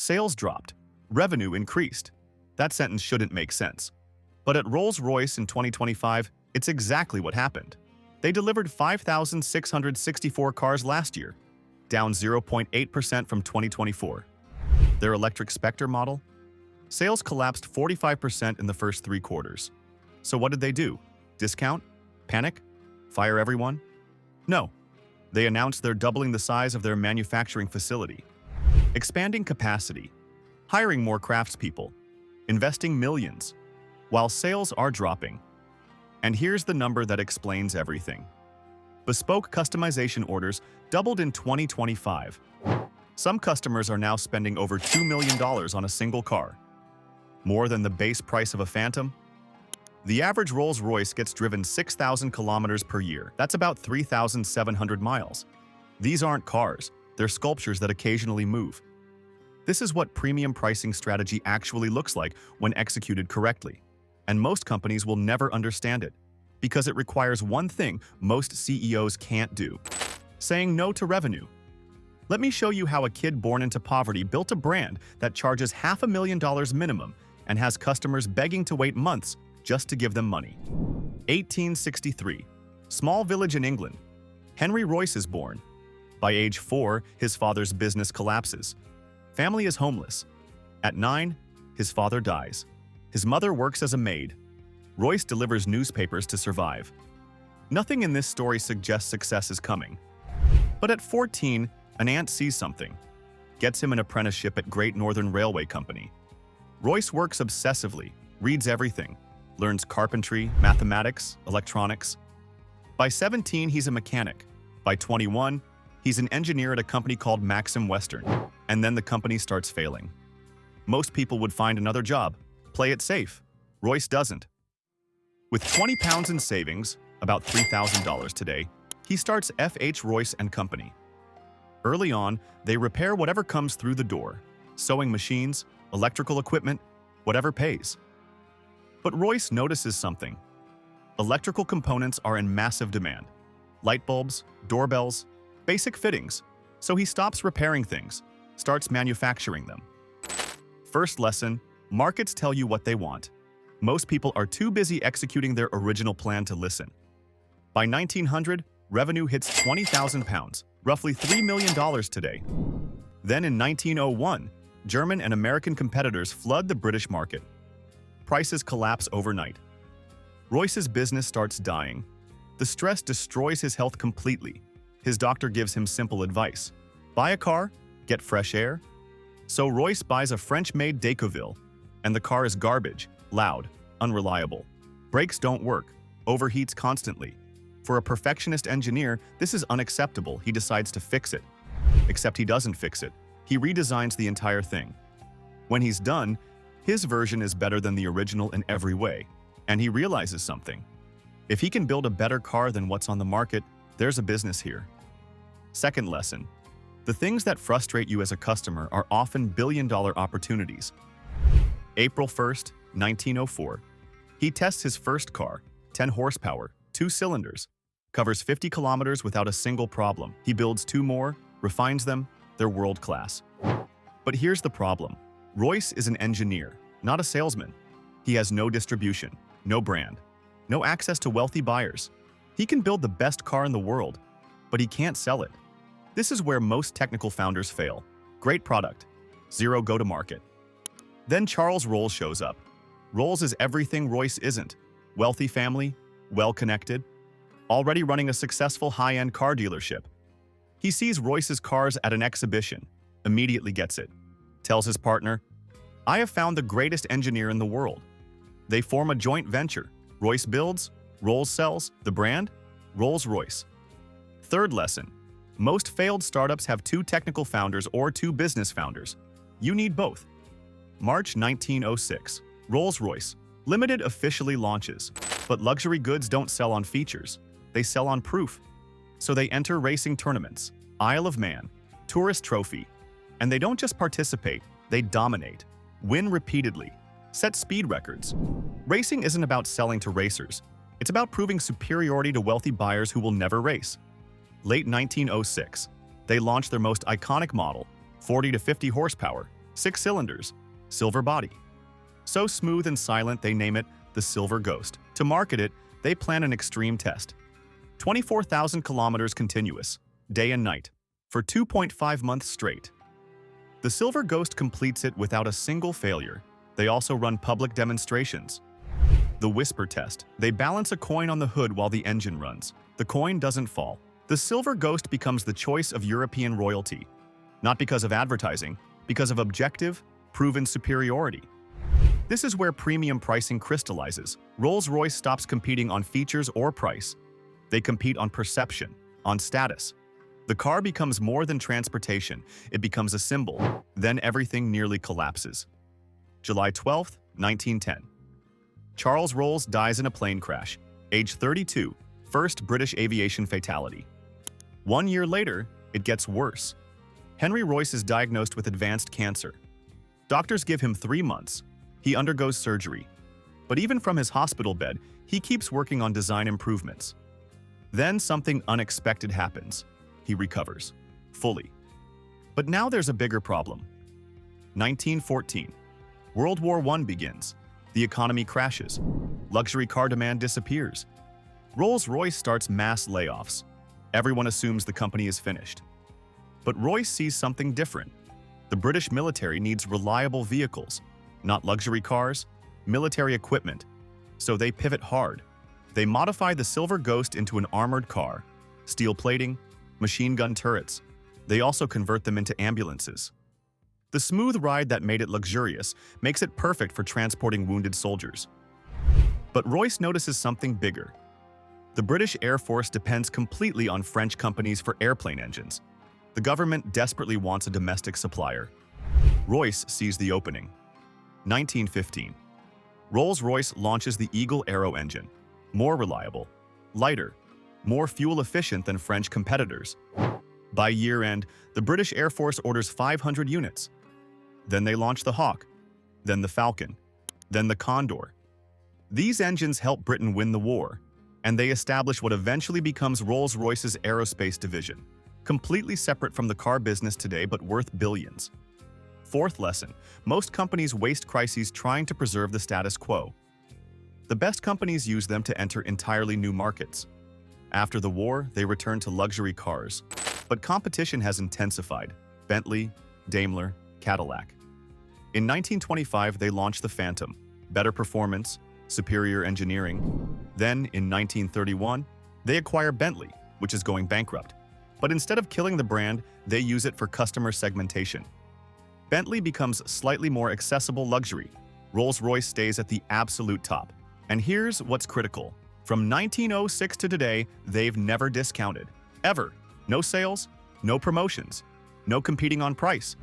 Sales dropped. Revenue increased. That sentence shouldn't make sense. But at Rolls-Royce in 2025, it's exactly what happened. They delivered 5,664 cars last year, down 0.8% from 2024. Their electric Spectre model? Sales collapsed 45% in the first 3 quarters. So what did they do? Discount? Panic? Fire everyone? No. They announced they're doubling the size of their manufacturing facility, expanding capacity, hiring more craftspeople, investing millions, while sales are dropping. And here's the number that explains everything. Bespoke customization orders doubled in 2025. Some customers are now spending over $2 million on a single car. More than the base price of a Phantom? The average Rolls-Royce gets driven 6,000 kilometers per year. That's about 3,700 miles. These aren't cars, they're sculptures that occasionally move. This is what premium pricing strategy actually looks like when executed correctly. And most companies will never understand it, because it requires one thing most CEOs can't do: saying no to revenue. Let me show you how a kid born into poverty built a brand that charges $500,000 minimum and has customers begging to wait months just to give them money. 1863. Small village in England. Henry Royce is born. By age 4, his father's business collapses. Family is homeless. At 9, his father dies. His mother works as a maid. Royce delivers newspapers to survive. Nothing in this story suggests success is coming. But at 14, an aunt sees something, gets him an apprenticeship at Great Northern Railway Company. Royce works obsessively, reads everything, learns carpentry, mathematics, electronics. By 17, he's a mechanic. By 21, he's an engineer at a company called Maxim Western, and then the company starts failing. Most people would find another job, play it safe. Royce doesn't. With £20 in savings, about $3,000 today, he starts F.H. Royce & Company. Early on, they repair whatever comes through the door: sewing machines, electrical equipment, whatever pays. But Royce notices something. Electrical components are in massive demand. Light bulbs, doorbells, basic fittings. So he stops repairing things, starts manufacturing them. First lesson: markets tell you what they want. Most people are too busy executing their original plan to listen. By 1900, revenue hits £20,000, roughly $3 million today. Then in 1901, German and American competitors flood the British market. Prices collapse overnight. Royce's business starts dying. The stress destroys his health completely. His doctor gives him simple advice: buy a car, get fresh air. So Royce buys a French-made Decauville, and the car is garbage, loud, unreliable. Brakes don't work, overheats constantly. For a perfectionist engineer, this is unacceptable. He decides to fix it. Except he doesn't fix it. He redesigns the entire thing. When he's done, his version is better than the original in every way, and he realizes something. If he can build a better car than what's on the market, there's a business here. Second lesson: the things that frustrate you as a customer are often billion-dollar opportunities. April 1st, 1904. He tests his first car, 10 horsepower, 2 cylinders, covers 50 kilometers without a single problem. He builds 2 more, refines them, they're world-class. But here's the problem. Royce is an engineer, not a salesman. He has no distribution, no brand, no access to wealthy buyers. He can build the best car in the world, but he can't sell it. This is where most technical founders fail. Great product, zero go-to-market. Then Charles Rolls shows up. Rolls is everything Royce isn't. Wealthy family, well-connected, already running a successful high-end car dealership. He sees Royce's cars at an exhibition, immediately gets it. Tells his partner, "I have found the greatest engineer in the world." They form a joint venture. Royce builds, Rolls sells, the brand? Rolls-Royce. Third lesson: most failed startups have 2 technical founders or 2 business founders. You need both. March 1906. Rolls-Royce Limited officially launches, but luxury goods don't sell on features. They sell on proof. So they enter racing tournaments, Isle of Man, Tourist Trophy, and they don't just participate, they dominate, win repeatedly, set speed records. Racing isn't about selling to racers. It's about proving superiority to wealthy buyers who will never race. Late 1906, they launched their most iconic model, 40 to 50 horsepower, 6 cylinders, silver body. So smooth and silent they name it the Silver Ghost. To market it, they plan an extreme test. 24,000 kilometers continuous, day and night, for 2.5 months straight. The Silver Ghost completes it without a single failure. They also run public demonstrations. The Whisper Test. They balance a coin on the hood while the engine runs. The coin doesn't fall. The Silver Ghost becomes the choice of European royalty. Not because of advertising, because of objective, proven superiority. This is where premium pricing crystallizes. Rolls-Royce stops competing on features or price. They compete on perception, on status. The car becomes more than transportation. It becomes a symbol. Then everything nearly collapses. July 12, 1910. Charles Rolls dies in a plane crash, age 32, first British aviation fatality. 1 year later, it gets worse. Henry Royce is diagnosed with advanced cancer. Doctors give him 3 months. He undergoes surgery. But even from his hospital bed, he keeps working on design improvements. Then something unexpected happens. He recovers, fully. But now there's a bigger problem. 1914. World War I begins. The economy crashes. Luxury car demand disappears. Rolls-Royce starts mass layoffs. Everyone assumes the company is finished. But Royce sees something different. The British military needs reliable vehicles, not luxury cars, military equipment. So they pivot hard. They modify the Silver Ghost into an armored car, steel plating, machine gun turrets. They also convert them into ambulances. The smooth ride that made it luxurious makes it perfect for transporting wounded soldiers. But Royce notices something bigger. The British Air Force depends completely on French companies for airplane engines. The government desperately wants a domestic supplier. Royce sees the opening. 1915. Rolls-Royce launches the Eagle Aero engine, more reliable, lighter, more fuel-efficient than French competitors. By year-end, the British Air Force orders 500 units. Then they launch the Hawk, then the Falcon, then the Condor. These engines help Britain win the war, and they establish what eventually becomes Rolls-Royce's aerospace division, completely separate from the car business today but worth billions. Fourth lesson, most companies waste crises trying to preserve the status quo. The best companies use them to enter entirely new markets. After the war, they return to luxury cars. But competition has intensified. Bentley, Daimler, Cadillac. In 1925, they launched the Phantom. Better performance, superior engineering. Then, in 1931, they acquire Bentley, which is going bankrupt. But instead of killing the brand, they use it for customer segmentation. Bentley becomes slightly more accessible luxury. Rolls-Royce stays at the absolute top. And here's what's critical. From 1906 to today, they've never discounted. Ever. No sales, no promotions, no competing on price.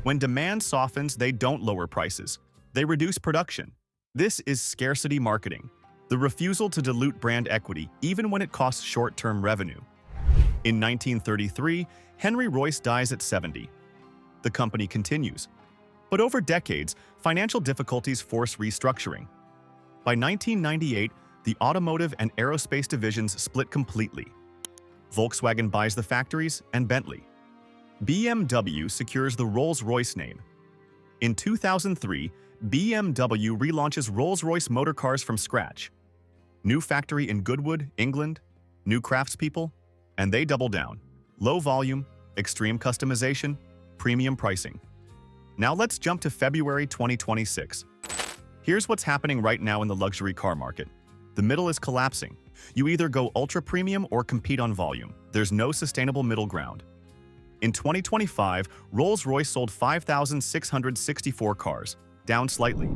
When demand softens, they don't lower prices. They reduce production. This is scarcity marketing, the refusal to dilute brand equity even when it costs short-term revenue. In 1933, Henry Royce dies at 70. The company continues. But over decades, financial difficulties force restructuring. By 1998, the automotive and aerospace divisions split completely. Volkswagen buys the factories and Bentley. BMW secures the Rolls-Royce name. In 2003, BMW relaunches Rolls-Royce motor cars from scratch. New factory in Goodwood, England, new craftspeople, and they double down. Low volume, extreme customization, premium pricing. Now let's jump to February 2026. Here's what's happening right now in the luxury car market. The middle is collapsing. You either go ultra-premium or compete on volume. There's no sustainable middle ground. In 2025, Rolls-Royce sold 5,664 cars, down slightly.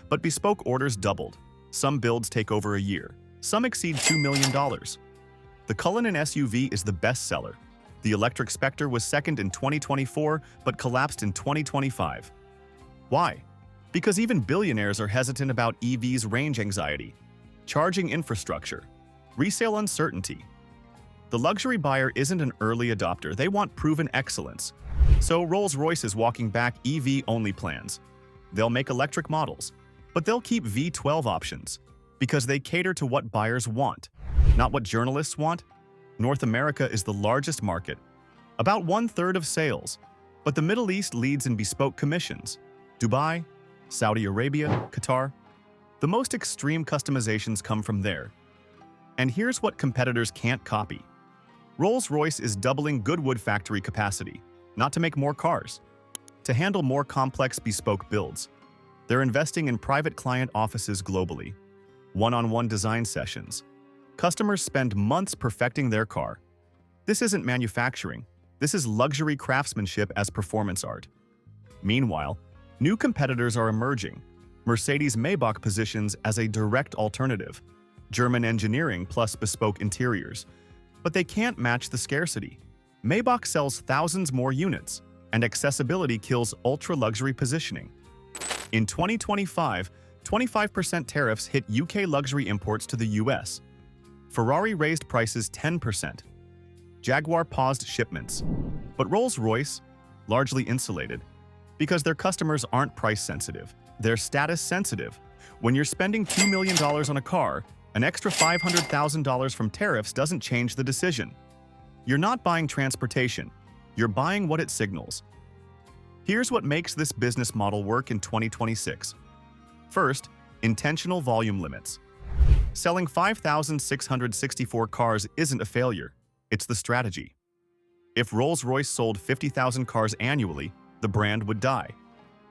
But bespoke orders doubled. Some builds take over a year. Some exceed $2 million. The Cullinan SUV is the best seller. The electric Spectre was second in 2024 but collapsed in 2025. Why? Because even billionaires are hesitant about EVs' range anxiety, charging infrastructure, resale uncertainty. The luxury buyer isn't an early adopter, they want proven excellence. So Rolls-Royce is walking back EV-only plans. They'll make electric models, but they'll keep V12 options because they cater to what buyers want, not what journalists want. North America is the largest market, about 1/3 of sales, but the Middle East leads in bespoke commissions. Dubai, Saudi Arabia, Qatar. The most extreme customizations come from there. And here's what competitors can't copy. Rolls-Royce is doubling Goodwood factory capacity, not to make more cars, to handle more complex bespoke builds. They're investing in private client offices globally, one-on-one design sessions. Customers spend months perfecting their car. This isn't manufacturing. This is luxury craftsmanship as performance art. Meanwhile, new competitors are emerging. Mercedes-Maybach positions as a direct alternative. German engineering plus bespoke interiors. But they can't match the scarcity. Maybach sells thousands more units, and accessibility kills ultra-luxury positioning. In 2025, 25% tariffs hit UK luxury imports to the US. Ferrari raised prices 10%. Jaguar paused shipments. But Rolls-Royce, largely insulated, because their customers aren't price-sensitive. They're status-sensitive. When you're spending $2 million on a car, an extra $500,000 from tariffs doesn't change the decision. You're not buying transportation. You're buying what it signals. Here's what makes this business model work in 2026. First, intentional volume limits. Selling 5,664 cars isn't a failure. It's the strategy. If Rolls-Royce sold 50,000 cars annually, the brand would die.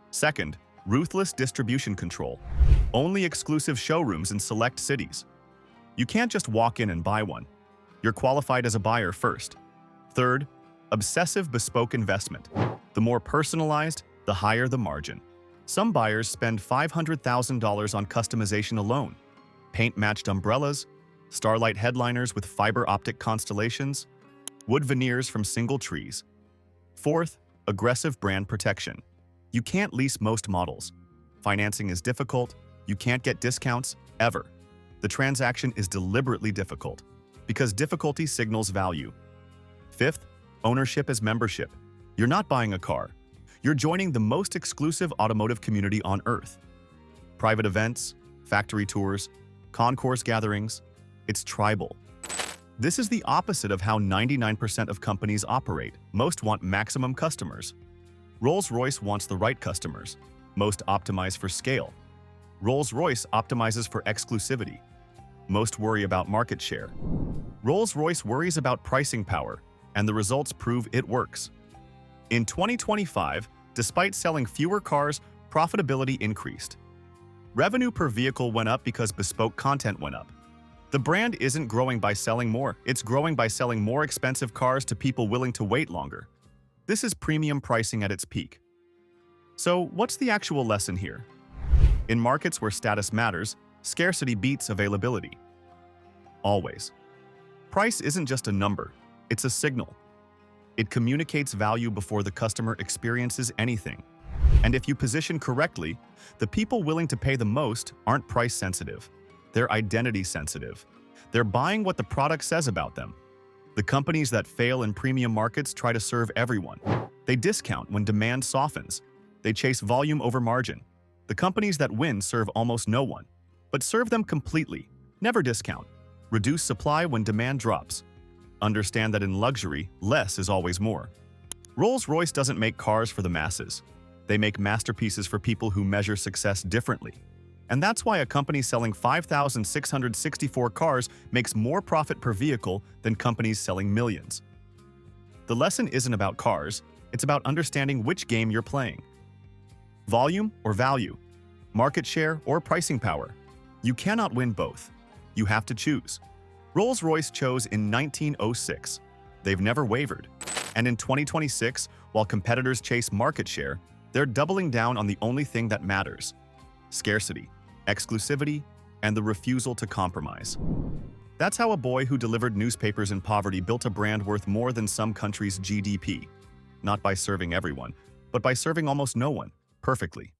Second, ruthless distribution control. Only exclusive showrooms in select cities. You can't just walk in and buy one. You're qualified as a buyer first. Third, obsessive bespoke investment. The more personalized, the higher the margin. Some buyers spend $500,000 on customization alone. Paint-matched umbrellas, starlight headliners with fiber optic constellations, wood veneers from single trees. Fourth, aggressive brand protection. You can't lease most models. Financing is difficult. You can't get discounts, ever. The transaction is deliberately difficult, because difficulty signals value. Fifth, ownership as membership. You're not buying a car. You're joining the most exclusive automotive community on Earth. Private events, factory tours, concourse gatherings. It's tribal. This is the opposite of how 99% of companies operate. Most want maximum customers. Rolls-Royce wants the right customers. Most optimize for scale. Rolls-Royce optimizes for exclusivity. Most worry about market share. Rolls-Royce worries about pricing power, and the results prove it works. In 2025, despite selling fewer cars, profitability increased. Revenue per vehicle went up because bespoke content went up. The brand isn't growing by selling more, it's growing by selling more expensive cars to people willing to wait longer. This is premium pricing at its peak. So, what's the actual lesson here? In markets where status matters, scarcity beats availability. Always. Price isn't just a number, it's a signal. It communicates value before the customer experiences anything. And if you position correctly, the people willing to pay the most aren't price-sensitive. They're identity-sensitive. They're buying what the product says about them. The companies that fail in premium markets try to serve everyone. They discount when demand softens. They chase volume over margin. The companies that win serve almost no one, but serve them completely. Never discount. Reduce supply when demand drops. Understand that in luxury, less is always more. Rolls-Royce doesn't make cars for the masses. They make masterpieces for people who measure success differently. And that's why a company selling 5,664 cars makes more profit per vehicle than companies selling millions. The lesson isn't about cars, it's about understanding which game you're playing. Volume or value? Market share or pricing power? You cannot win both. You have to choose. Rolls-Royce chose in 1906. They've never wavered. And in 2026, while competitors chase market share, they're doubling down on the only thing that matters: scarcity, exclusivity, and the refusal to compromise. That's how a boy who delivered newspapers in poverty built a brand worth more than some countries' GDP. Not by serving everyone, but by serving almost no one, perfectly.